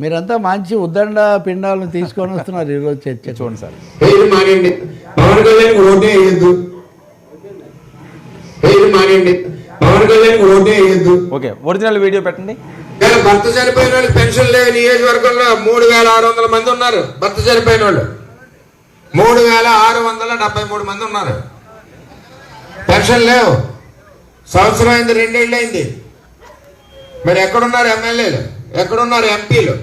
మీరంతా మంచి ఉద్దండ పిండాలను తీసుకొని వస్తున్నారు ఈరోజు చర్చ. చూడండి సార్. మానేయండి, పవన్ కళ్యాణ్ ఓటే వేయద్దు. మానేయండి, పవన్ కళ్యాణ్ ఓటే వేయద్దు. ఓకే, ఒరిజినల్ వీడియో పెట్టండి. భర్త చనిపోయిన వాళ్ళు పెన్షన్ లేవు. నియోజకవర్గంలో 3600 మంది ఉన్నారు. భర్త చనిపోయిన వాళ్ళు 3673 మంది ఉన్నారు. పెన్షన్ లేవు. సంవత్సరం అయింది, 2 ఏళ్ళు అయింది. మరి ఎక్కడున్నారు ఎమ్మెల్యేలు, ఎక్కడున్నారు ఎంపీలు?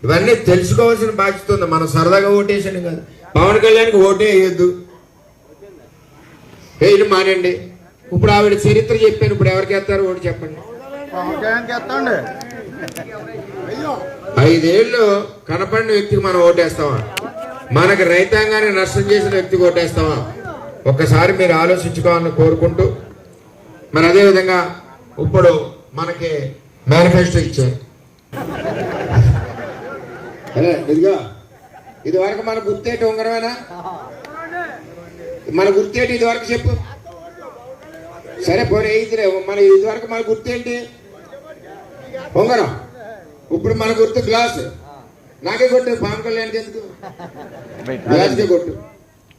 ఇవన్నీ తెలుసుకోవాల్సిన బాధ్యత ఉంది. మనం సరదాగా ఓటేసాను కాదు. పవన్ కళ్యాణ్కి ఓటే వేయద్దు, వేయడం మానేయండి. ఇప్పుడు ఆవిడ చరిత్ర చెప్పాను. ఇప్పుడు ఎవరికి వేస్తారు ఓటు చెప్పండి. 5 ఏళ్ళు కనపడిన వ్యక్తికి మనం ఓటేస్తామా? మనకి రైతాంగాన్ని నష్టం చేసిన వ్యక్తికి ఓటేస్తామా? ఒక్కసారి మీరు ఆలోచించుకోవాలని కోరుకుంటూ, మరి అదేవిధంగా ఇప్పుడు మనకి మేనిఫెస్టో ఇచ్చారు. ఇదిగా ఇది వరకు మన గుర్తేటి ఉంగరమేనా? మన గుర్తేటి ఇది వరకు చెప్పు. సరే పోనీ ఇదిలే. మన ఇది వరకు మన గుర్తేంటి? ఉంగరం. ఇప్పుడు మన గుర్తు గ్లాస్. నాకే కొట్టు, పవన్ కళ్యాణ్కి ఎందుకు? గ్లాస్కే కొట్టు.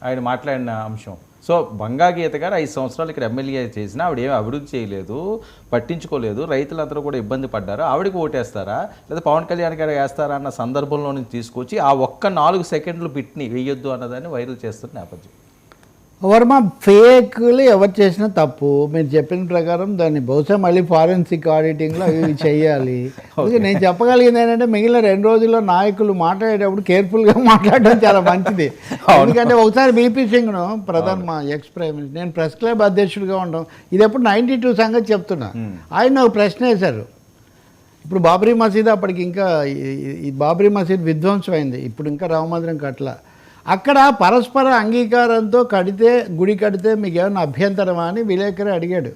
ఆయన మాట్లాడిన అంశం. సో బంగాగీత గారు 5 సంవత్సరాలు ఇక్కడ ఎమ్మెల్యే చేసినా ఆవిడ ఏమి అభివృద్ధి చేయలేదు, పట్టించుకోలేదు, రైతులందరూ కూడా ఇబ్బంది పడ్డారు. ఆవిడకి ఓటేస్తారా లేదా పవన్ కళ్యాణ్ గారు వేస్తారా అన్న సందర్భంలో నుంచి తీసుకొచ్చి ఆ ఒక్క 4 సెకండ్లు బిట్ని వేయొద్దు అన్నదాన్ని వైరల్ చేస్తున్న నేపథ్యం. వర్మ ఫేక్లు ఎవరు చేసినా తప్పు. మీరు చెప్పిన ప్రకారం దాన్ని బహుశా మళ్ళీ ఫారెన్సిక్ ఆడిటింగ్లో ఇవి చేయాలి. నేను చెప్పగలిగింది ఏంటంటే మిగిలిన 2 రోజుల్లో నాయకులు మాట్లాడేటప్పుడు కేర్ఫుల్గా మాట్లాడడం చాలా మంచిది. ఎందుకంటే ఒకసారి బీపీ సింగ్ను మా ఎక్స్ ప్రైమ్ మినిస్టర్, నేను ప్రెస్ క్లబ్ అధ్యక్షుడిగా ఉండడం ఇది ఎప్పుడు 92 సంగతి చెప్తున్నా. ఆయన ఒక ప్రశ్న వేశారు. ఇప్పుడు బాబ్రీ మసీద్ అప్పటికి ఇంకా ఈ బాబ్రీ మసీద్ విధ్వంసం అయింది. ఇప్పుడు ఇంకా రామ మందిరం కట్ల. అక్కడ పరస్పర అంగీకారంతో గుడి కడితే మీకు ఏమైనా అభ్యంతరమా అని విలేకరి అడిగాడు.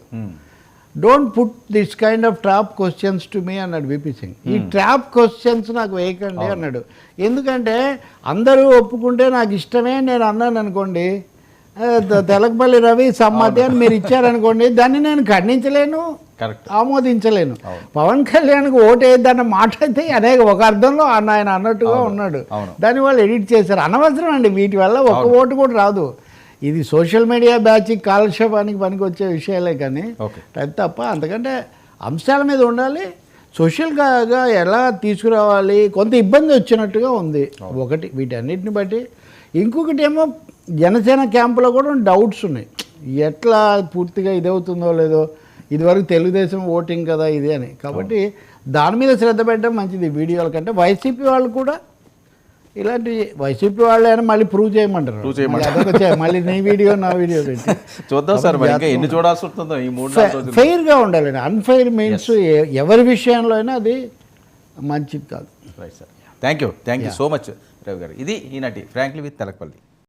Don't put this kind of trap questions to me అన్నాడు బీపీ సింగ్. ఈ ట్రాప్ క్వశ్చన్స్ నాకు వేయకండి అన్నాడు. ఎందుకంటే అందరూ ఒప్పుకుంటే నాకు ఇష్టమే నేను అన్నాను అనుకోండి, తెలకపల్లి రవి సమ్మతి అని మీరు ఇచ్చారనుకోండి, దాన్ని నేను ఖండించలేను, ఆమోదించలేను. పవన్ కళ్యాణ్కి ఓటేద్దన్న మాట అయితే అనేక ఒక అర్థంలో ఆయన అన్నట్టుగా ఉన్నాడు. దాన్ని వాళ్ళు ఎడిట్ చేశారు. అనవసరం అండి, వీటి వల్ల ఒక్క ఓటు కూడా రాదు. ఇది సోషల్ మీడియా బ్యాచ్ కాలక్షేపానికి పనికి వచ్చే విషయాలే కానీ అది తప్ప అంతకంటే అంశాల మీద ఉండాలి. సోషల్గా ఎలా తీసుకురావాలి, కొంత ఇబ్బంది వచ్చినట్టుగా ఉంది ఒకటి వీటన్నిటిని బట్టి. ఇంకొకటి ఏమో జనసేన క్యాంపులో కూడా డౌట్స్ ఉన్నాయి. ఎట్లా పూర్తిగా ఇదవుతుందో లేదో, ఇదివరకు తెలుగుదేశం ఓటింగ్ కదా ఇది అని. కాబట్టి దాని మీద శ్రద్ధ పెట్టడం మంచిది వీడియోల కంటే. వైసీపీ వాళ్ళు కూడా ఇలాంటి వైసీపీ వాళ్ళే అని మళ్ళీ ప్రూవ్ చేయమంటారు. మళ్ళీ నీ వీడియో నా వీడియో పెట్టి చూద్దాం సార్. ఎన్ని చూడాల్సి ఉంటుందో ఈ 3 ఫెయిర్గా ఉండాలండి. అన్ఫెయిర్ మీన్స్ ఎవరి విషయంలో అయినా అది మంచిది కాదు. Right sir. Thank you so much Ravi గారు. ఇది ఈనాటి ఫ్రాంక్లీ విత్ తెలకపల్లి.